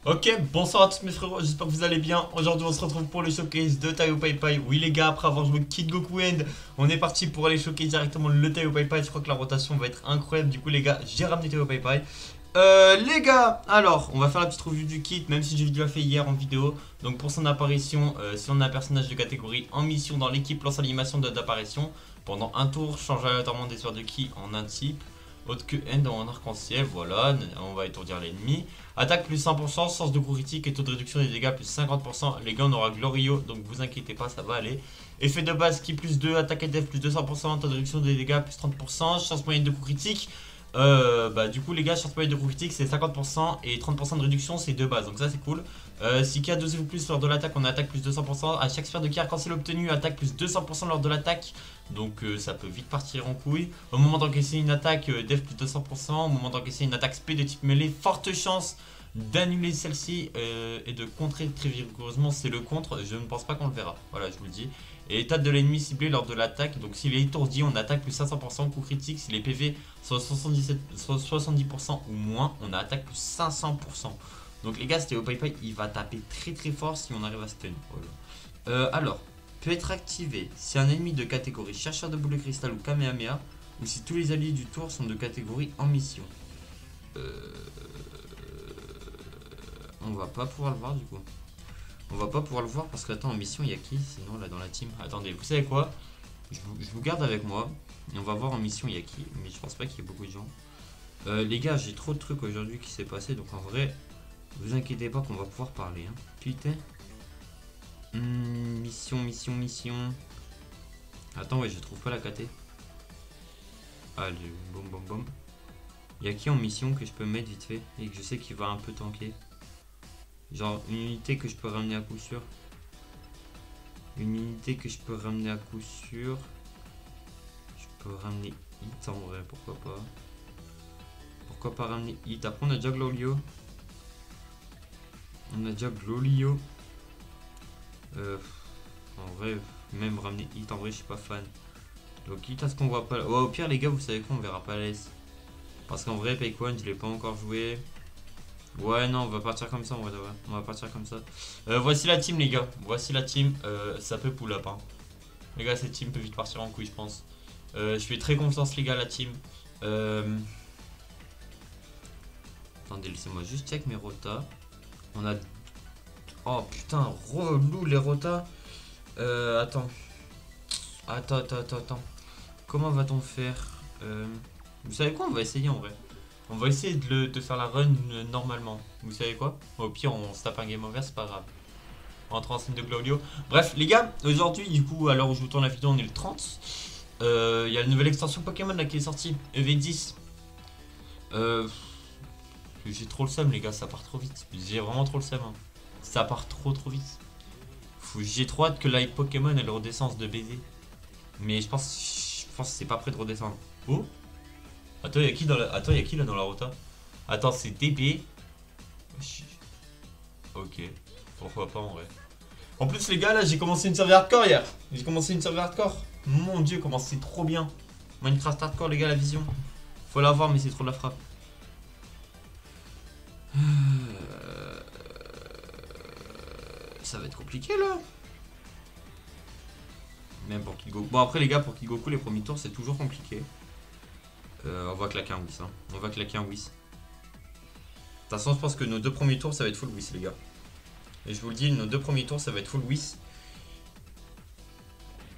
Ok, bonsoir à tous mes frérots, j'espère que vous allez bien. Aujourd'hui on se retrouve pour le showcase de Taio Pai Pai. Oui les gars, après avoir joué Kid Goku End, on est parti pour aller showcase directement le Taio Pai Pai. Je crois que la rotation va être incroyable. Du coup les gars, j'ai ramené Taio Pai Pai. Les gars, alors on va faire la petite revue du kit, même si j'ai déjà fait hier en vidéo. Donc pour son apparition, si on a un personnage de catégorie en mission dans l'équipe, lance l'animation d'apparition. Pendant un tour, change aléatoirement des sorts de ki en un type. Autre que End en arc-en-ciel, voilà, on va étourdir l'ennemi. Attaque plus 100%, sens de coup critique et taux de réduction des dégâts plus 50%. Les gars, on aura Glorio, donc vous inquiétez pas, ça va aller. Effet de base qui plus 2, attaque et def plus 200%, taux de réduction des dégâts plus 30%, chance moyenne de coup critique. Du coup les gars, chance moyenne de coup critique c'est 50% et 30% de réduction c'est de base, donc ça c'est cool. Si K 2 ou plus lors de l'attaque, on attaque plus 200%. À chaque sphère de ki arc-en-ciel obtenue, attaque plus 200% lors de l'attaque. Donc ça peut vite partir en couille. Au moment d'encaisser une attaque, def plus 200%. Au moment d'encaisser une attaque spé de type mêlée, forte chance d'annuler celle-ci et de contrer très vigoureusement. C'est le contre, je ne pense pas qu'on le verra. Voilà, je vous le dis. Et état de l'ennemi ciblé lors de l'attaque. Donc s'il est étourdi, on attaque plus 500%. Coup critique, si les PV sont 70% ou moins, on attaque plus 500%. Donc les gars, c'était au Pai, il va taper très très fort si on arrive à stun. Voilà. Alors, peut être activé si un ennemi de catégorie chercheur de boule de cristal ou Kamehameha, ou si tous les alliés du tour sont de catégorie en mission. On va pas pouvoir le voir du coup. On va pas pouvoir le voir parce que attends, en mission il y a qui sinon là dans la team? Attendez, vous savez quoi, je vous garde avec moi et on va voir en mission il y a qui, mais je pense pas qu'il y ait beaucoup de gens. Les gars, j'ai trop de trucs aujourd'hui qui s'est passé, donc en vrai, vous inquiétez pas qu'on va pouvoir parler. Hein. Putain. Mission. Attends, ouais, je trouve pas la KT. Allez, boum. Il y a qui en mission que je peux mettre vite fait et que je sais qu'il va un peu tanker? Genre une unité que je peux ramener à coup sûr. Je peux ramener Hit en vrai, pourquoi pas. Pourquoi pas ramener Hit? Après on a déjà Glolio. En vrai, même ramener Hit en vrai je suis pas fan. Donc quitte à ce qu'on voit pas. Oh, au pire les gars, vous savez quoi, on verra pas l'AS. Parce qu'en vrai, Payquan, je l'ai pas encore joué. Ouais, non, on va partir comme ça, on va partir comme ça. Voici la team, les gars. Voici la team. Ça peut pull up. Hein. Les gars, cette team peut vite partir en couille, je pense. Je fais très confiance, les gars, la team. Attendez, laissez-moi juste check mes rotas. On a. Oh putain, relou les rotas. Attends. Attends. Comment va-t-on faire Vous savez quoi, on va essayer en vrai. On va essayer de faire la run normalement. Vous savez quoi? Au pire, on se tape un game over, c'est pas grave. On rentre en scène de Claudio. Bref, les gars, aujourd'hui, du coup, à l'heure où je vous tourne la vidéo, on est le 30. Il y a la nouvelle extension Pokémon là qui est sortie, EV10. J'ai trop le seum, les gars, ça part trop vite. J'ai vraiment trop le seum. Hein. Ça part trop vite. J'ai trop hâte que la Pokémon elle redescende de baiser. Mais je pense que c'est pas prêt de redescendre. Oh? Attends, y'a qui, là dans la rota? Attends, c'est DB. Ok, pourquoi pas en vrai. En plus, les gars, là, j'ai commencé une serveur hardcore hier. Mon dieu, comment c'est trop bien. Minecraft hardcore, les gars, la vision. Faut la voir, mais c'est trop de la frappe. Ça va être compliqué là. Même pour Kigoku. Bon, après, les gars, pour Kigoku, les premiers tours, c'est toujours compliqué. On va claquer un Whis. Hein. De toute façon, je pense que nos deux premiers tours, ça va être full Whis, les gars. Et je vous le dis, nos deux premiers tours, ça va être full Whis.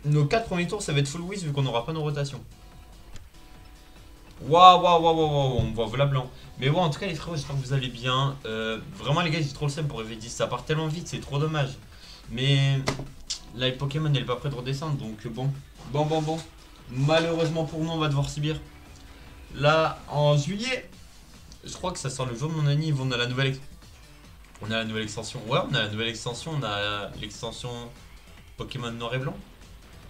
Nos 4 premiers tours, ça va être full Whis vu qu'on n'aura pas nos rotations. Waouh, on me voit voilà blanc. Mais bon, en tout cas, les frérots, j'espère que vous allez bien. Vraiment, les gars, j'ai trop le seum pour EV10. Ça part tellement vite, c'est trop dommage. Mais la Pokémon, elle est pas prête de redescendre. Donc, bon. Malheureusement pour nous, on va devoir subir. Là, en juillet, je crois que ça sort le jour de mon anniv. On a la nouvelle extension. Ouais, on a la nouvelle extension. On a l'extension Pokémon noir et blanc.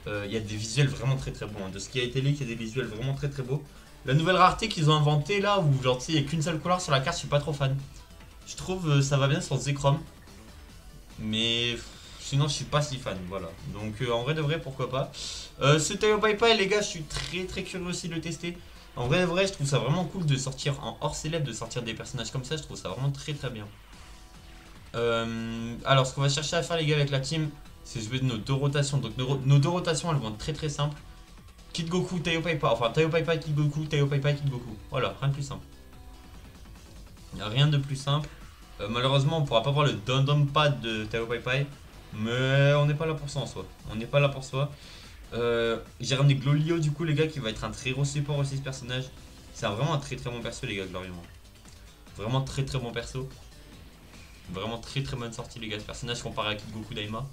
Il y a des visuels vraiment très beaux. Hein. De ce qui a été leak, il y a des visuels vraiment très beaux. La nouvelle rareté qu'ils ont inventée là, où genre tu sais, il n'y a qu'une seule couleur sur la carte, je suis pas trop fan. Je trouve ça va bien sur Zekrom. Mais sinon, je suis pas si fan. Voilà. Donc en vrai de vrai, pourquoi pas. Ce Taio Pai Pai, les gars, je suis très curieux aussi de le tester. En vrai de vrai, je trouve ça vraiment cool de sortir en hors célèbre, de sortir des personnages comme ça. Je trouve ça vraiment très bien. Alors ce qu'on va chercher à faire les gars avec la team, c'est jouer de nos deux rotations. Donc nos deux rotations elles vont être très très simples. Kid Goku, Taio Paipai, enfin Taio Paipai, Kid Goku, Taio Paipai, Kid Goku. Voilà, rien de plus simple. Il n'y a rien de plus simple. Malheureusement on pourra pas voir le Dum Pad de Taio Paipai. Mais on n'est pas là pour ça en soi. On n'est pas là pour soi. J'ai ramené Glolio du coup les gars qui va être un très gros support aussi ce personnage. C'est vraiment un très très bon perso les gars Glorioman. Vraiment très très bon perso. Vraiment très très bonne sortie les gars ce personnage comparé à Kid Goku Daima.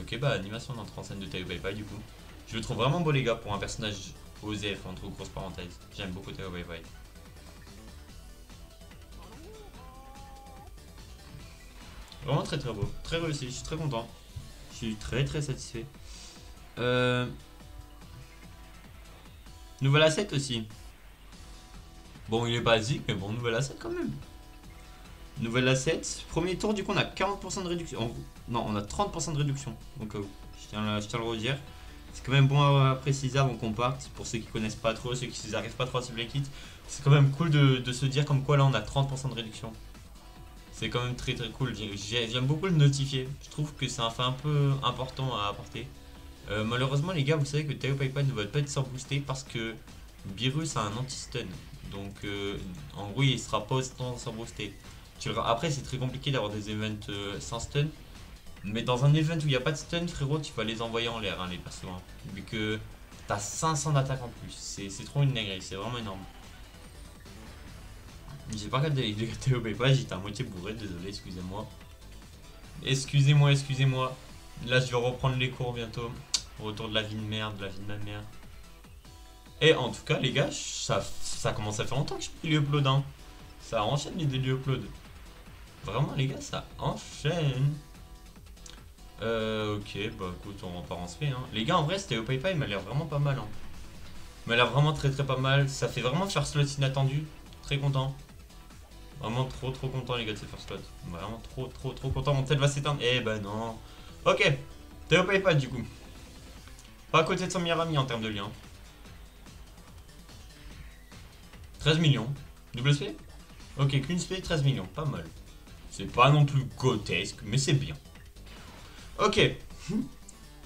Ok bah animation d'entrée en scène de Taio Paipai du coup. Je le trouve vraiment beau les gars pour un personnage osé entre grosses parenthèses. J'aime beaucoup Taio Paipai. Vraiment très très beau, très réussi, je suis très content. Je suis très très satisfait. Nouvel asset aussi. Bon il est basique mais bon nouvel asset quand même. Nouvel asset. Premier tour du coup on a 40% de réduction. Non on a 30% de réduction. Donc je tiens à le redire. C'est quand même bon à préciser avant qu'on parte. Pour ceux qui connaissent pas trop, ceux qui n'arrivent pas trop à suivre les kits. C'est quand même cool de se dire comme quoi là on a 30% de réduction. C'est quand même très très cool, j'aime beaucoup le notifier, je trouve que c'est un fait un peu important à apporter. Malheureusement les gars, vous savez que Taio Paipai ne va pas être sans booster parce que Beerus a un anti-stun. Donc en gros il sera pas autant sans booster. Après c'est très compliqué d'avoir des events sans stun. Mais dans un event où il n'y a pas de stun frérot, tu vas les envoyer en l'air hein, les persos. Hein, vu que t'as 500 d'attaque en plus, c'est trop une dinguerie, c'est vraiment énorme. J'ai pas regardé les Taio Paipai, j'étais à moitié bourré, désolé, excusez-moi. Excusez-moi. Là, je vais reprendre les cours bientôt. Retour de la vie de merde, de la vie de ma mère. Et en tout cas, les gars, ça commence à faire longtemps que je fais les uploads. Hein. Ça enchaîne les daily uploads. Vraiment, les gars, ça enchaîne. Ok, bah écoute, on repart en spé. Hein. Les gars, en vrai, Taio Paipai, il m'a l'air vraiment pas mal. Hein. Il m'a l'air vraiment très très pas mal. Ça fait vraiment faire slot inattendu. Très content. Vraiment trop content les gars de ce first slot. Vraiment trop content. Mon tel va s'éteindre. Eh ben non. Ok. Taio Paipai du coup. Pas à côté de son meilleur ami en termes de lien. 13 millions. Double SP. Ok, qu'une SP, 13 millions. Pas mal. C'est pas non plus grotesque, mais c'est bien. Ok.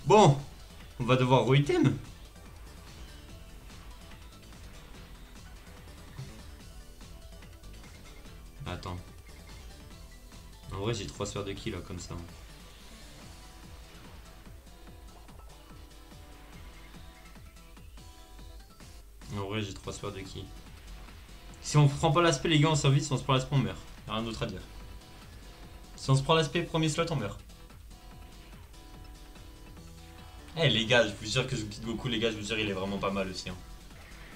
Bon. On va devoir re-item. Attends. En vrai, j'ai 3 sphères de ki là, comme ça. En vrai, j'ai 3 sphères de ki. Si on prend pas l'aspect, les gars, en service, si on se prend l'aspect, on meurt. Y'a rien d'autre à dire. Si on se prend l'aspect premier slot, on meurt. Eh les gars, je vous jure que ce Kid Goku, les gars, je vous jure, il est vraiment pas mal aussi. Hein.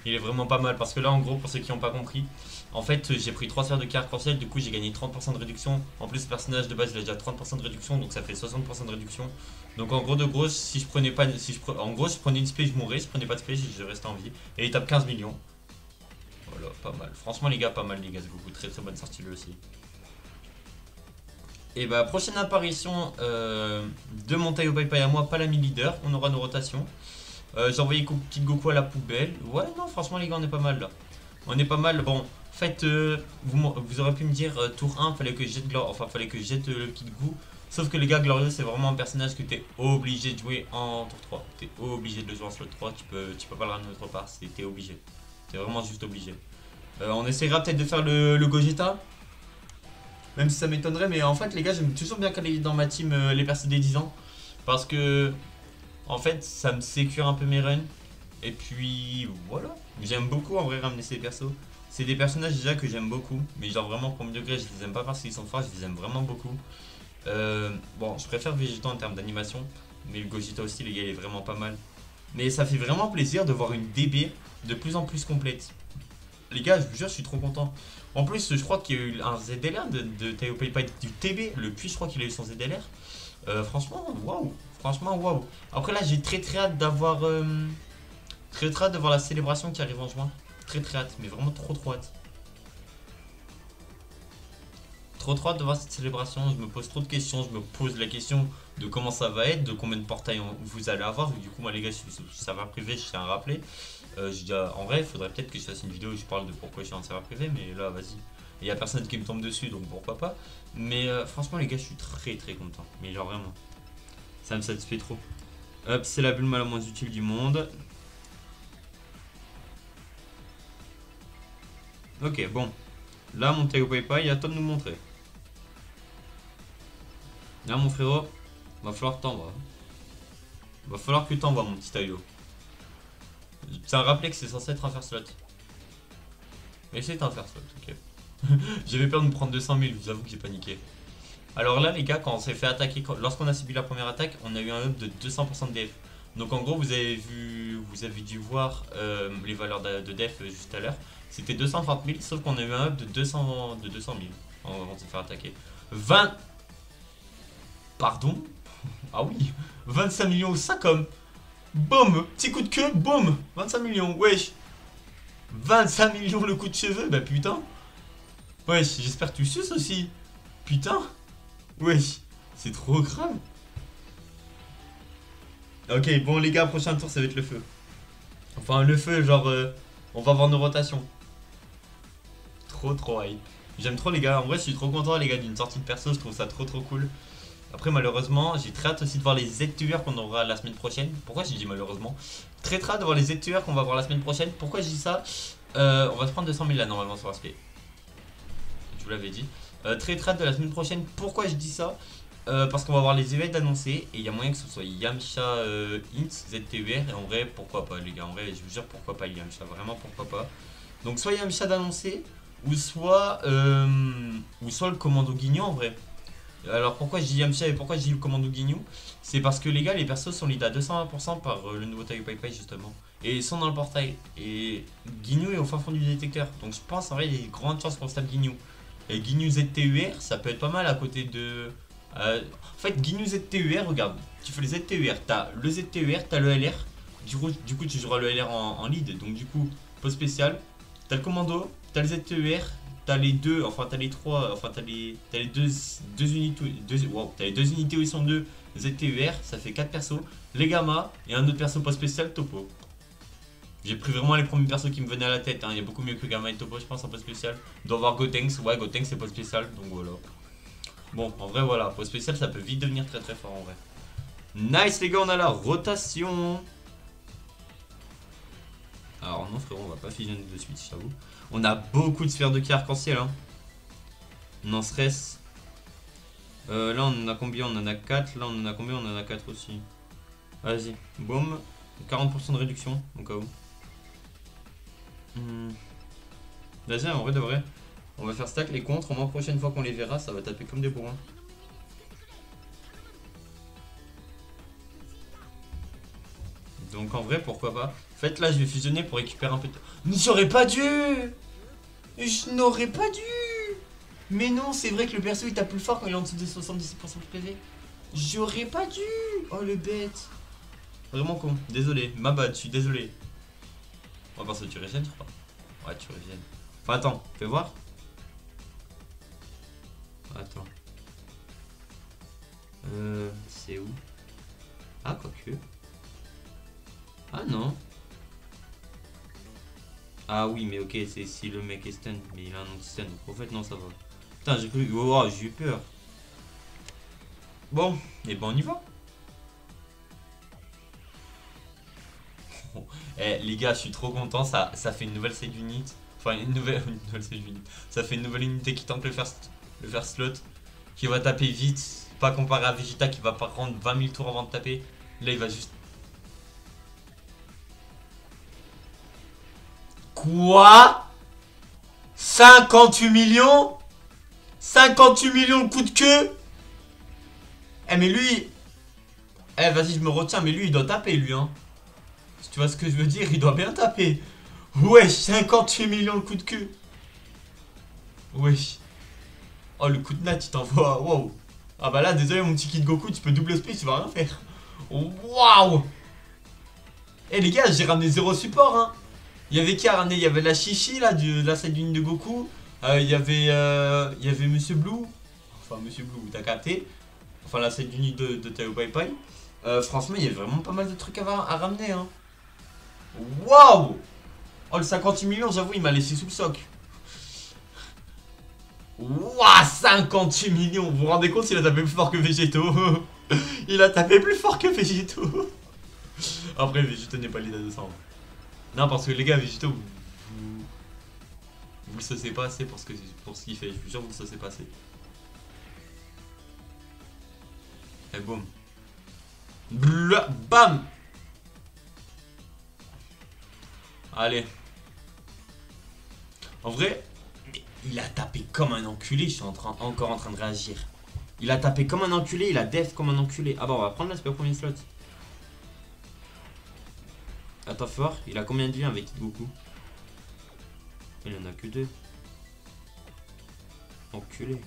Il est vraiment pas mal parce que là, en gros, pour ceux qui n'ont pas compris, en fait, j'ai pris 3 sphères de ki arc-en-ciel, du coup, j'ai gagné 30% de réduction. En plus, le personnage de base, il a déjà 30% de réduction, donc ça fait 60% de réduction. Donc, en gros, de gros, si je prenais pas. En gros, si je prenais une spé, je mourrais. Si je prenais pas de spé, je restais en vie. Et il tape 15 millions. Voilà, pas mal. Franchement, les gars, pas mal, les gars, ce Goku. Très bonne sortie, lui aussi. Et bah, prochaine apparition de mon Taio Paipai à moi, pas l'ami leader. On aura nos rotations. J'ai envoyé Kid Goku à la poubelle. Ouais, non, franchement, les gars, on est pas mal là. On est pas mal. Bon, en fait, vous aurez pu me dire tour 1, fallait que je jette, fallait que je jette le Kid Goku. Sauf que les gars, Glorieux, c'est vraiment un personnage que t'es obligé de jouer en tour 3. T'es obligé de le jouer en slot 3. Tu peux pas le ramener autre part. T'es obligé. T'es vraiment juste obligé. On essaiera peut-être de faire le Gogeta. Même si ça m'étonnerait, mais en fait, les gars, j'aime toujours bien caler dans ma team les persos des 10 ans. Parce que, en fait, ça me sécure un peu mes runs. Et puis, voilà. J'aime beaucoup en vrai ramener ces persos. C'est des personnages déjà que j'aime beaucoup. Mais genre vraiment, premier degré, je les aime pas parce qu'ils sont forts, je les aime vraiment beaucoup. Bon, je préfère Vegeta en termes d'animation. Mais le Gogeta aussi, les gars, il est vraiment pas mal. Mais ça fait vraiment plaisir de voir une DB de plus en plus complète. Les gars, je vous jure, je suis trop content. En plus, je crois qu'il y a eu un ZLR de Taio Paipai du TB. Le puits, je crois qu'il a eu son ZLR. Franchement, waouh. Franchement, waouh. Après, là, j'ai très hâte d'avoir. Très hâte de voir la célébration qui arrive en juin. Très hâte, mais vraiment trop hâte. Trop hâte de voir cette célébration. Je me pose trop de questions. Je me pose la question de comment ça va être, de combien de portails vous allez avoir. Du coup, moi, les gars, ça va privé, je tiens à rappeler. En vrai, il faudrait peut-être que je fasse une vidéo où je parle de pourquoi je suis en serveur privé, mais là, vas-y. Il y a personne qui me tombe dessus, donc pourquoi pas. Mais franchement, les gars, je suis très très content. Mais genre vraiment, ça me satisfait trop. Hop, c'est la bulle la moins utile du monde. Ok, bon. Là, mon Tayo Paipai, il y a toi de nous montrer. Là, mon frérot, va falloir que t'envoies. Va falloir que t'envoies, mon petit Tayo. C'est un rappelé que c'est censé être un faire slot. Mais c'est un faire slot, ok. J'avais peur de me prendre 200 000, je vous avoue que j'ai paniqué. Alors là, les gars, quand on s'est fait attaquer, lorsqu'on a subi la première attaque, on a eu un up de 200% de def. Donc en gros, vous avez dû voir les valeurs de def juste à l'heure. C'était 230 000, sauf qu'on a eu un up de 200 000 avant de se faire attaquer. 20... Pardon? Ah oui, 25 millions au 5 hommes. Boum, petit coup de queue, boum, 25 millions, wesh. 25 millions le coup de cheveux, bah putain. Wesh, j'espère que tu suces aussi. Putain. Wesh, c'est trop grave. Ok, bon les gars, prochain tour ça va être le feu. Enfin le feu, genre on va voir nos rotations. Trop hype. J'aime trop les gars, en vrai je suis trop content les gars d'une sortie de perso, je trouve ça trop cool. Après malheureusement, j'ai très hâte aussi de voir les Z-Tueurs qu'on aura la semaine prochaine. Pourquoi j'ai dit malheureusement? Très hâte de voir les Z-Tueurs qu'on va voir la semaine prochaine. Pourquoi je dis ça? On va se prendre 200 000 là normalement sur aspect. Je vous l'avais dit. Très hâte de la semaine prochaine. Pourquoi je dis ça? Parce qu'on va voir les éveils annoncés et il y a moyen que ce soit Yamcha, Int, Z-T-U-R et en vrai pourquoi pas les gars, en vrai je vous jure pourquoi pas Yamcha, vraiment pourquoi pas. Donc soit Yamcha d'annoncer ou soit le commando Guignou en vrai. Alors pourquoi je dis Yamcha et pourquoi je dis le commando Guignou? C'est parce que les gars les persos sont lead à 220% par le nouveau Tayo Paipai justement. Et ils sont dans le portail. Et Guignou est au fin fond du détecteur. Donc je pense en vrai il y a de grandes chances qu'on se tape Guignou. Et Guignou ZTUR ça peut être pas mal à côté de... en fait Guignou ZTUR, regarde, tu fais les ZTUR, t'as le ZTUR, t'as le LR. Du coup tu joueras le LR en lead. Donc du coup, post spécial, t'as le commando, t'as le ZTUR. T'as les deux, enfin t'as les trois, enfin t'as les deux unités, t'as les deux unités où ils sont deux ZTUR, ça fait 4 persos, les gamma et un autre perso pas spécial, Topo. J'ai pris vraiment les premiers persos qui me venaient à la tête, hein. Il y a beaucoup mieux que gamma et Topo je pense en post spécial. Il doit avoir Gotenks, ouais Gotenks c'est pas spécial, donc voilà. Bon en vrai voilà, post spécial ça peut vite devenir très fort en vrai. Nice les gars, on a la rotation. Alors non frérot, on va pas fusionner de suite, je t'avoue. On a beaucoup de sphères de qui arc-en-ciel. Hein. On en stress. Là on en a combien? On en a 4. Là on en a combien? On en a 4 aussi. Vas-y, boum. 40% de réduction, au cas où. Vas-y, en vrai de vrai. On va faire stack les contres. Au moins, prochaine fois qu'on les verra, ça va taper comme des bourrins. Donc en vrai, pourquoi pas. En fait, là, je vais fusionner pour récupérer un peu de... Mais j'aurais pas dû! Je n'aurais pas dû! Mais non, c'est vrai que le perso il tape plus fort quand il est en dessous de 77% de PV. J'aurais pas dû! Oh le bête! Vraiment con, désolé, ma bad, je suis désolé. On va voir si tu régènes, je crois. Ouais, tu régènes. Enfin, attends, fais voir. Attends. C'est où? Ah, quoique. Ah non. Ah oui, mais ok, c'est si le mec est stun, mais il a un anti-stun, donc en fait, non, ça va. Putain, j'ai cru. Oh, j'ai eu peur. Bon, et ben on y va. Eh les gars, je suis trop content, ça fait une nouvelle save unit. Enfin, une nouvelle save unit. Ça fait une nouvelle unité qui tente le faire slot. Qui va taper vite. Pas comparé à Vegeta qui va pas prendre 20 000 tours avant de taper. Là, il va juste. Quoi? 58 millions? 58 millions de coups de queue? Eh mais lui... Eh vas-y je me retiens, mais lui il doit taper lui hein. Si tu vois ce que je veux dire, il doit bien taper. Wesh, 58 millions de coups de queue. Wesh. Oh le coup de nat il t'envoie, wow. Ah bah là désolé mon petit Kid Goku, tu peux double speed, tu vas rien faire. Waouh. Eh les gars, j'ai ramené 0 support hein. Il y avait qui à ramener? Il y avait la Chichi là, de la side unit de Goku. Il y avait Monsieur Blue. Enfin Monsieur Blue, t'as capté. Enfin la side unit de Tayo Paipai. Franchement il y a vraiment pas mal de trucs à ramener hein. Waouh! Oh, le 58 millions, j'avoue, il m'a laissé sous le soc. Waouh, 58 millions. Vous vous rendez compte s'il a tapé plus fort que Végéto? Il a tapé plus fort que Végéto. Après, Végéto n'est pas lead à 200. Non, parce que les gars, Végéto, vous le saucez pas assez pour ce qu'il fait. Je vous jure, vous le saucez pas assez. Et boum. Blah, bam. Allez. En vrai, il a tapé comme un enculé. Je suis encore en train de réagir. Il a tapé comme un enculé. Il a def comme un enculé. Ah bah, on va prendre l'aspect au premier slot. Attends fort. Il a combien de vie avec Goku? Il en a que 2. Enculé.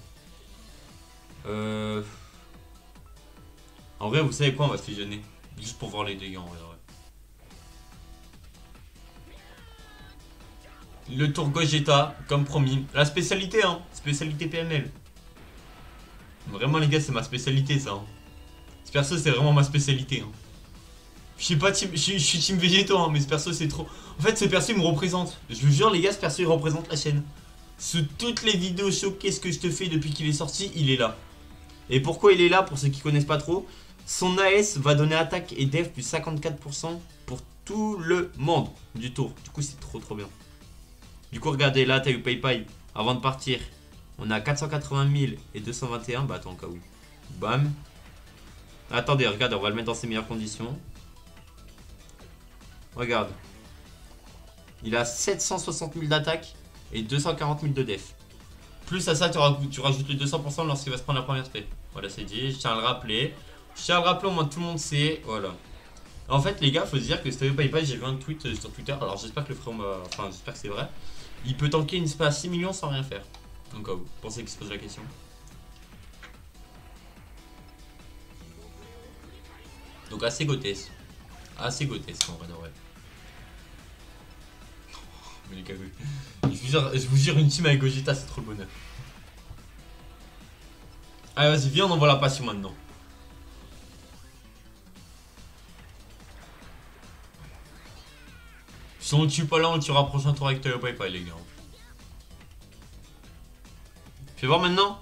En vrai, vous savez quoi? On va se fusionner. Juste pour voir les dégâts en vrai. Le tour Gogeta, comme promis. La spécialité, hein. Spécialité PNL. Vraiment, les gars, c'est ma spécialité, ça. Hein. Ce perso, c'est vraiment ma spécialité. Hein. Je suis pas team, je suis team végétaux, hein, mais ce perso, c'est trop. En fait, ce perso, il me représente. Je vous jure, les gars, ce perso, il représente la chaîne. Sous toutes les vidéos showcase que je te fais depuis qu'il est sorti, il est là. Et pourquoi il est là, pour ceux qui connaissent pas trop? Son AS va donner attaque et def plus 54% pour tout le monde du tour. Du coup, c'est trop bien. Du coup, regardez là, Tayo PayPay. Avant de partir, on a 480 000 et 221. Bah, attends, au cas où. Bam. Attendez, regarde, on va le mettre dans ses meilleures conditions. Regarde. Il a 760 000 d'attaque et 240 000 de def. Plus à ça, tu rajoutes les 200% lorsqu'il va se prendre la première spé. Voilà, c'est dit. Je tiens à le rappeler. Au moins tout le monde sait. Voilà. En fait, les gars, faut se dire que Tayo PayPay, j'ai vu un tweet sur Twitter. Alors, j'espère que le frérot m'a. Enfin, j'espère que c'est vrai. Il peut tanker une spé à 6 millions sans rien faire. Donc, vous pensez qu'il se pose la question? Donc, assez gothesque. Assez gothesque en vrai de vrai. Mais les gars, je vous jure, une team avec Gogeta, c'est trop le bonheur. Allez, vas-y, viens, on envoie la passion maintenant. Si on le tue pas là, on le tuera prochain tour avec Tayo PayPay, les gars. Fais voir maintenant.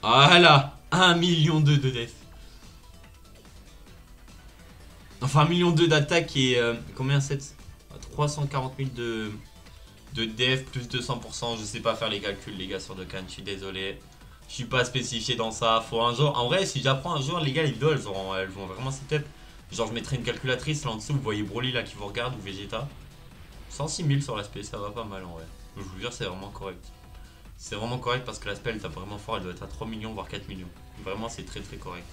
Voilà, 1 million de def. Enfin, 1 million d'attaque et combien 7 340 000 de def plus 200%. Je sais pas faire les calculs, les gars, sur Dokkan. Je suis désolé. Je suis pas spécifié dans ça. Faut un jour. En vrai, si j'apprends un jour, les gars, les vidéos, elles vont vraiment setup. Genre, je mettrai une calculatrice là en dessous. Vous voyez Broly là qui vous regarde ou Vegeta. 106 000 sur l'aspect, ça va pas mal en vrai. Je vous jure, c'est vraiment correct. C'est vraiment correct parce que l'aspect, elle tape vraiment fort. Elle doit être à 3 millions, voire 4 millions. Vraiment, c'est très correct.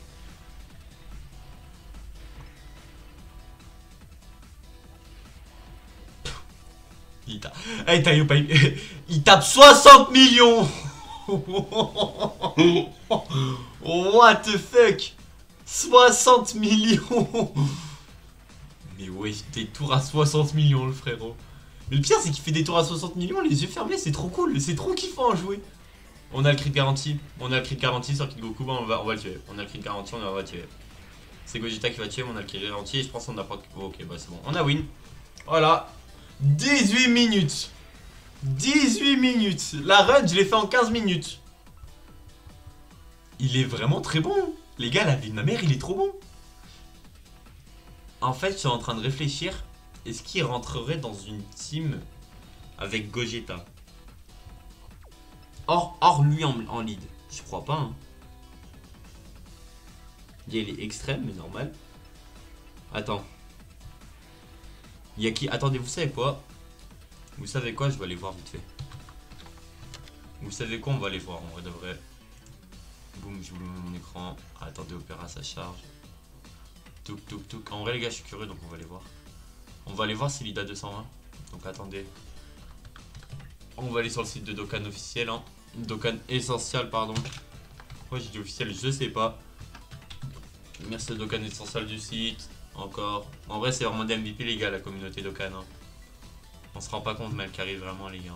Hey, Tayo PayPay, il tape 60 millions. What the fuck, 60 millions. Mais ouais, des tours à 60 millions, le frérot. Mais le pire, c'est qu'il fait des tours à 60 millions, les yeux fermés, c'est trop cool. C'est trop kiffant à jouer. On a le crit de garantie. On a le crit de garantie sur Kid Goku, bah on va le tuer. On a le crit de garantie, on va le tuer. C'est Gogeta qui va tuer, mais on a le crit de garantie et je pense qu'on a pas... Oh, ok, bah c'est bon. On a win. Voilà. 18 minutes. 18 minutes. La run, je l'ai fait en 15 minutes. Il est vraiment très bon. Les gars, la vie de ma mère, il est trop bon. En fait, je suis en train de réfléchir. Est-ce qu'il rentrerait dans une team avec Gogeta? Or lui en lead. Je crois pas. Hein. Il est extrême, mais normal. Attends. Il y a qui? Attendez, vous savez quoi? Vous savez quoi? Je vais aller voir vite fait. Vous savez quoi? On va aller voir en vrai de vrai. Boum, je vous mets mon écran. Attendez, Opéra, ça charge. Touk touk touk. En vrai, les gars, je suis curieux donc on va aller voir. On va aller voir s'il est à 220. Donc attendez. On va aller sur le site de Dokkan officiel. Hein. Dokkan essentiel, pardon. Pourquoi j'ai dit officiel? Je sais pas. Merci Dokkan essentiel du site. Encore. En vrai, c'est vraiment des MVP, les gars, la communauté Dokkan. Hein. On se rend pas compte, mais elle arrive vraiment, les gars.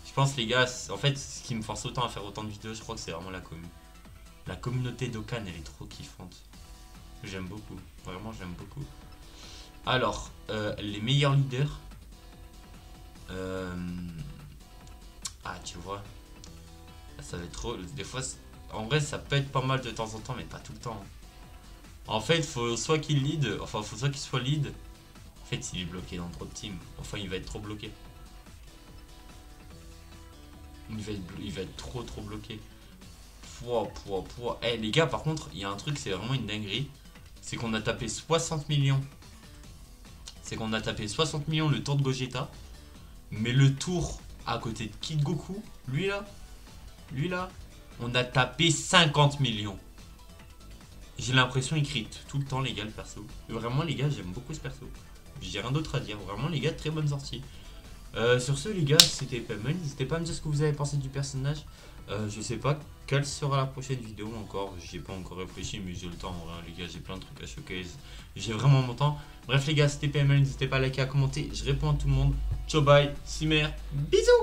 Je pense, les gars, en fait, ce qui me force autant à faire autant de vidéos, je crois que c'est vraiment la communauté. La communauté Dokkan, elle est trop kiffante. J'aime beaucoup. Vraiment, j'aime beaucoup. Alors, les meilleurs leaders. Ah, tu vois. Ça va être trop. Des fois, en vrai, ça peut être pas mal de temps en temps, mais pas tout le temps. En fait, il faut soit qu'il lead, enfin, faut soit qu'il soit lead. En fait, s'il est bloqué dans trop de teams, enfin, il va être trop bloqué. Il va être trop bloqué. Eh, les gars, par contre, il y a un truc, c'est vraiment une dinguerie. C'est qu'on a tapé 60 millions. C'est qu'on a tapé 60 millions le tour de Gogeta. Mais le tour à côté de Kid Goku, lui là, on a tapé 50 millions. J'ai l'impression qu'il crit tout le temps, les gars, le perso. Vraiment, les gars, j'aime beaucoup ce perso. J'ai rien d'autre à dire. Vraiment, les gars, très bonne sortie. Sur ce, les gars, c'était Payman. N'hésitez pas à me dire ce que vous avez pensé du personnage. Je sais pas quelle sera la prochaine vidéo encore. J'ai pas encore réfléchi, mais j'ai le temps. En vrai, les gars, j'ai plein de trucs à showcase. J'ai vraiment mon temps. Bref, les gars, c'était Payman. N'hésitez pas à liker, à commenter. Je réponds à tout le monde. Ciao, bye. Simer. Bisous.